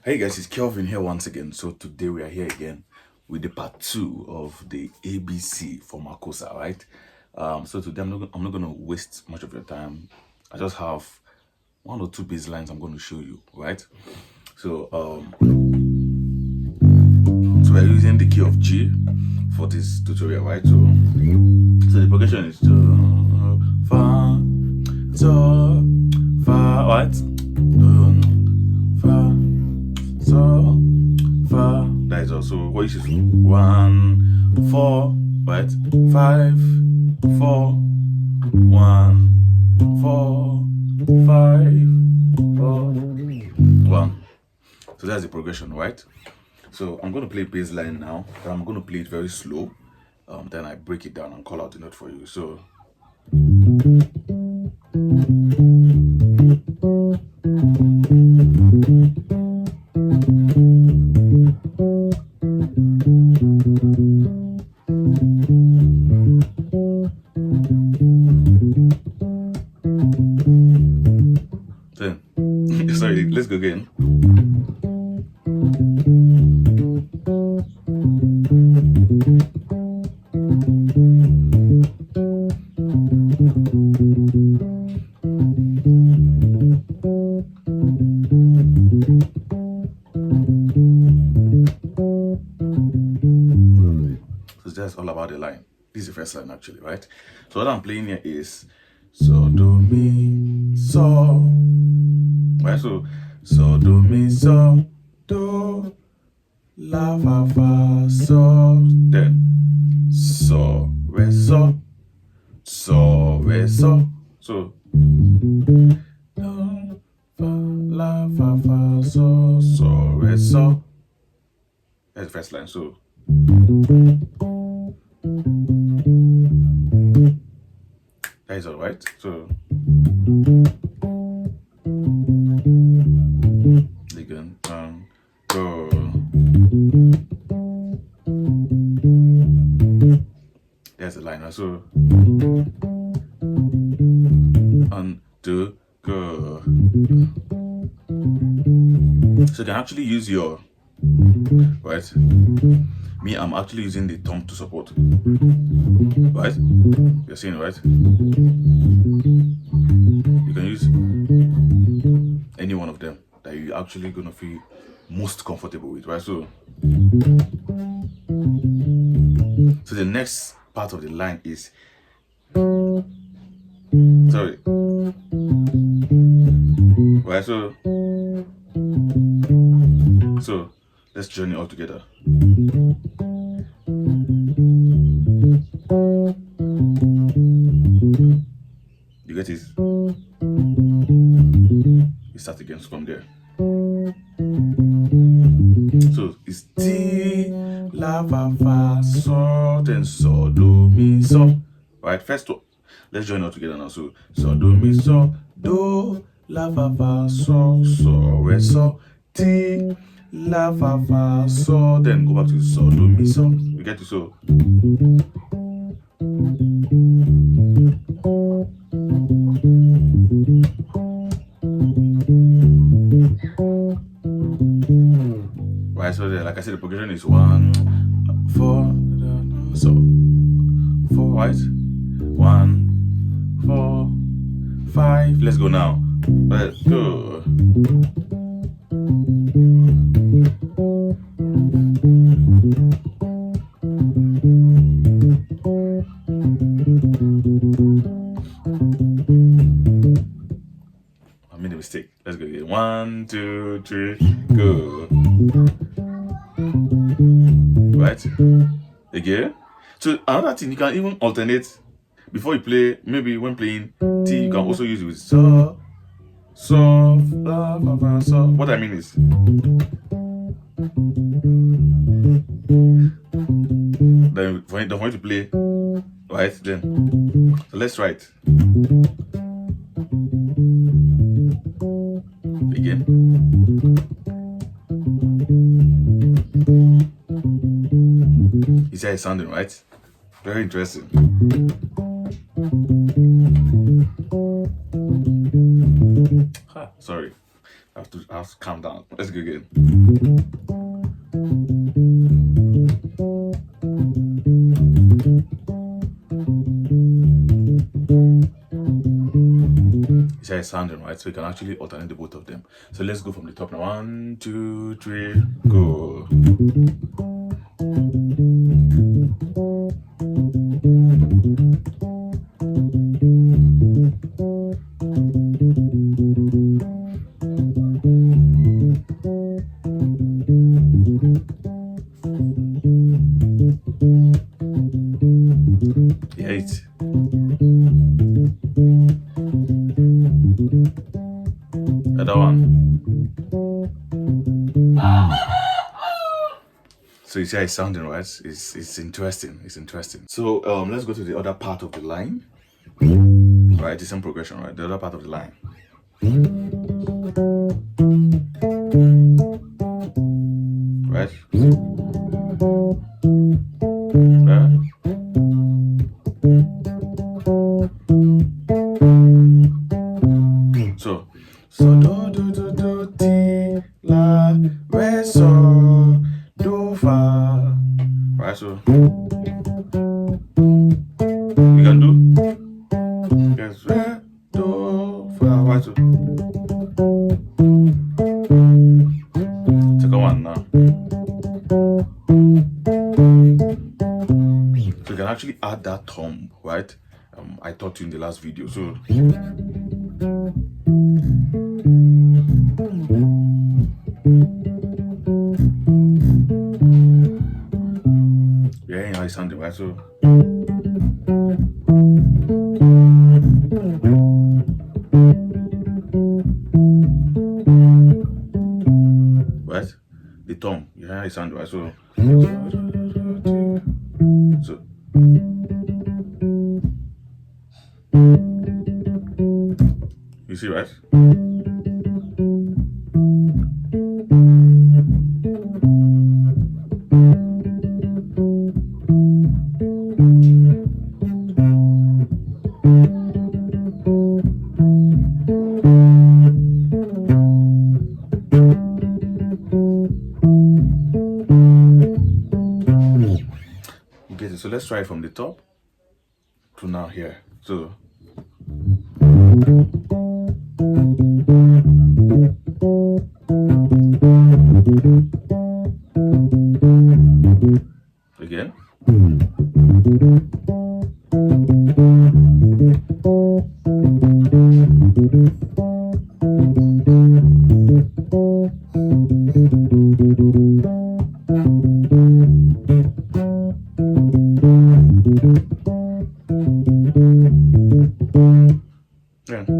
Hey guys, it's Kelvin here once again. So today we are here again with the part two of the ABC for Makossa, right? So today I'm not gonna waste much of your time. I just have one or two bass lines I'm going to show you, right? So so we're using the key of G for this tutorial, right? So the progression is do fa so fa, right? Do fa so fa. That is also what is 1 4, right? 5 4 1 4 5 4 1. So that's the progression, right? So I'm going to play bass line now, but I'm going to play it very slow. Then I break it down and call out the note for you. So then, sorry, let's go again. So that's all about the line. This is the first line actually, right? So what I'm playing here is so do mi so, right? So do mi so do la fa fa so, then so re so re so, so do fa la fa fa so re so. That's the first line. So that is all right. So again, go. There's the line. So 1 2 go. So you can actually use your right. Me, I'm actually using the thumb to support. Right? You're seeing, right? You can use any one of them that you're actually gonna feel most comfortable with, right? So the next part of the line is sorry. Right, so let's join it all together. You get it? You start again from there. So it's T, La, Fa, Fa, So, then So, Do, Mi, So. Right, first let's join all together now. So Do, Mi, So, Do, La, Fa, Fa, So, Re, So, Ti, La, Fa, Fa, So. Then go back to So, Do, Mi, So. You get to So. Right, so like I said, the progression is 1 4 so 4, right? 1 4 5. Let's go now. Let's go. I made a mistake. Let's go again. 1 2 3 go. Right? Again. So another thing, you can even alternate before you play. Maybe when playing T, you can also use it with so, fa, fa, fa, so. What I mean is, then for you to play, right? Then so let's try it again. You see how it's sounding, right? Very interesting. Sorry, I have Now calm down. Let's go again. It's how it's sounding, right? So you can actually alternate the both of them. So let's go from the top now. 1, 2, 3, go. Yeah, it's another one. So you see how it's sounding, right? It's interesting. It's interesting. So let's go to the other part of the line. Right, the same progression, right? The other part of the line. Right? So do ti la re so do fa. Right, so we can do yes re do fa. Right, so second one now. So you can actually add that thumb, right? I taught you in the last video. So yeah, how it's sounding, right? So right, the thumb, yeah, how it sounding, right? So you see, right? You get it? So let's try it from the top to now here. So again. Yeah. So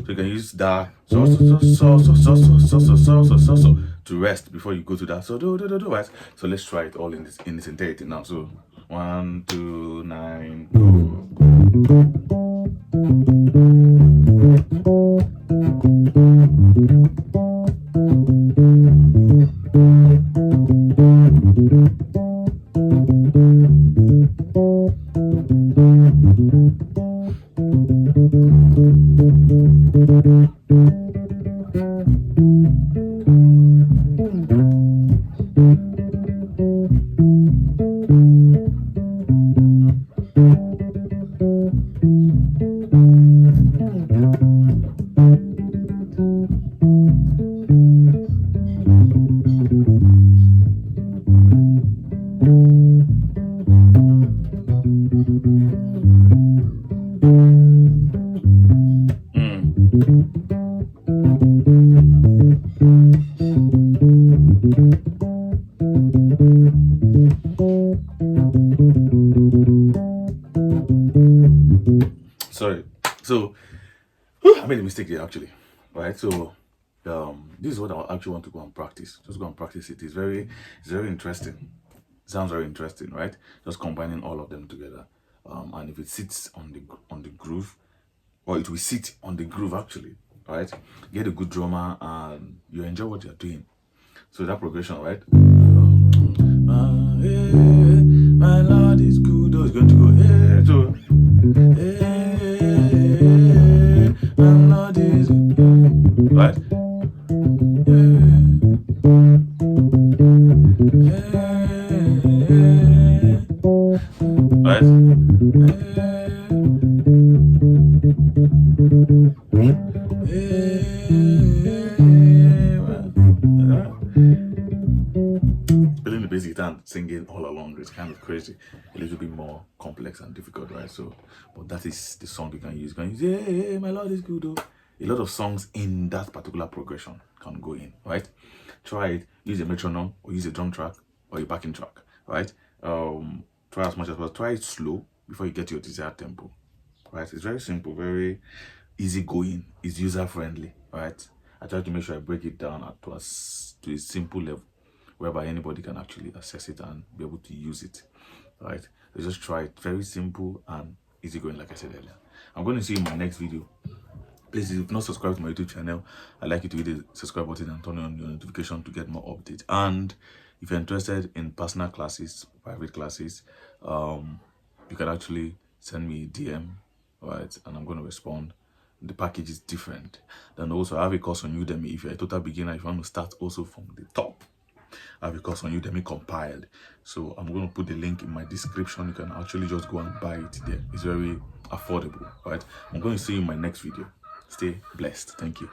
you can use that so to rest before you go to that. So do right. So let's try it all in its entirety now. So 1, 2, 9, go. Sorry. So I made a mistake here actually. Right. So this is what I actually want to go and practice. Just go and practice it. It's very interesting. Sounds very interesting, right? Just combining all of them together. And if it sits on the groove, or it will sit on the groove actually, right? Get a good drummer and you enjoy what you're doing. So that progression, right? Yeah, my Lord is good. Oh, it's going to go. Yeah, so yeah, my Lord is good. Right? Right? Playing the bass guitar and singing all along is kind of crazy, a little bit more complex and difficult, right? So, but that is the song you can use. You can use, yeah, my Lord is good. Oh. A lot of songs in that particular progression can go in, right? Try it. Use a metronome or use a drum track or a backing track, right? Try as much as possible. Try it slow before you get your desired tempo, right? It's very simple, very easy going, it's user friendly, right? I try to make sure I break it down to a simple level whereby anybody can actually access it and be able to use it, right? So just try it, very simple and easy going, like I said earlier. I'm going to see you in my next video. Please, if you've not subscribed to my YouTube channel, I'd like you to hit the subscribe button and turn on your notification to get more updates. And if you're interested in personal classes, private classes, you can actually send me a DM, right? And I'm going to respond. The package is different. Then also I have a course on Udemy. If you're a total beginner, if you want to start also from the top, I have a course on Udemy compiled. So I'm going to put the link in my description. You can actually just go and buy it there. It's very affordable, right? I'm going to see you in my next video. Stay blessed. Thank you.